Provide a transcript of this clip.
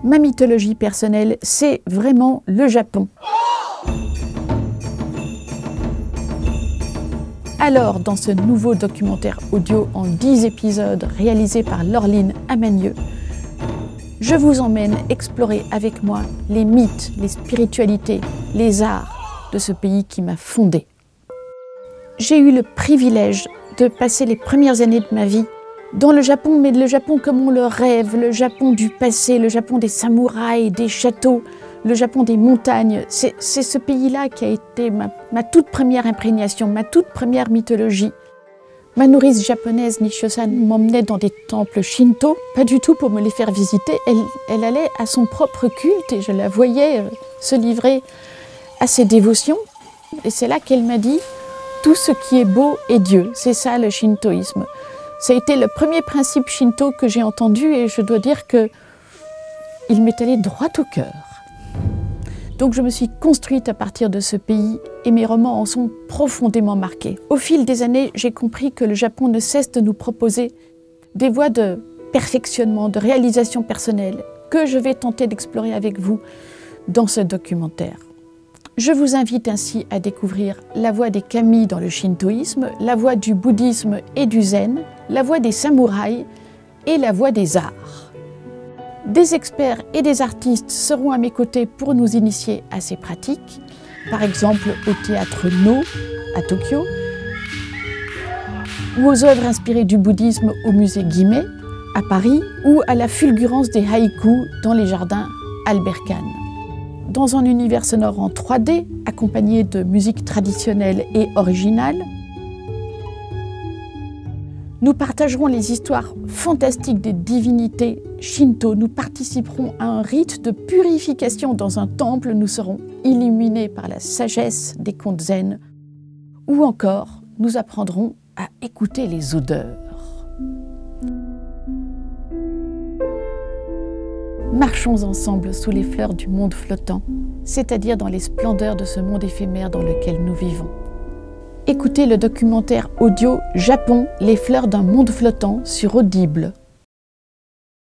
Ma mythologie personnelle, c'est vraiment le Japon. Alors, dans ce nouveau documentaire audio en 10 épisodes réalisé par Laureline Amanieu, je vous emmène explorer avec moi les mythes, les spiritualités, les arts de ce pays qui m'a fondée. J'ai eu le privilège de passer les premières années de ma vie dans le Japon, mais le Japon comme on le rêve, le Japon du passé, le Japon des samouraïs, des châteaux, le Japon des montagnes. C'est ce pays-là qui a été ma toute première imprégnation, ma toute première mythologie. Ma nourrice japonaise, Nishio-san, m'emmenait dans des temples shinto, pas du tout pour me les faire visiter. Elle allait à son propre culte et je la voyais se livrer à ses dévotions. Et c'est là qu'elle m'a dit « Tout ce qui est beau est Dieu ». C'est ça le shintoïsme. Ça a été le premier principe shinto que j'ai entendu et je dois dire qu'il m'est allé droit au cœur. Donc je me suis construite à partir de ce pays et mes romans en sont profondément marqués. Au fil des années, j'ai compris que le Japon ne cesse de nous proposer des voies de perfectionnement, de réalisation personnelle que je vais tenter d'explorer avec vous dans ce documentaire. Je vous invite ainsi à découvrir la voie des kami dans le shintoïsme, la voie du bouddhisme et du zen, la voie des samouraïs et la voie des arts. Des experts et des artistes seront à mes côtés pour nous initier à ces pratiques, par exemple au théâtre No à Tokyo, ou aux œuvres inspirées du bouddhisme au musée Guimet à Paris, ou à la fulgurance des haïkus dans les jardins Albert Kahn. Dans un univers sonore en 3D, accompagné de musique traditionnelle et originale, nous partagerons les histoires fantastiques des divinités shinto. Nous participerons à un rite de purification dans un temple. Nous serons illuminés par la sagesse des contes zen. Ou encore, nous apprendrons à écouter les odeurs. Marchons ensemble sous les fleurs du monde flottant, c'est-à-dire dans les splendeurs de ce monde éphémère dans lequel nous vivons. Écoutez le documentaire audio Japon, les fleurs d'un monde flottant sur Audible.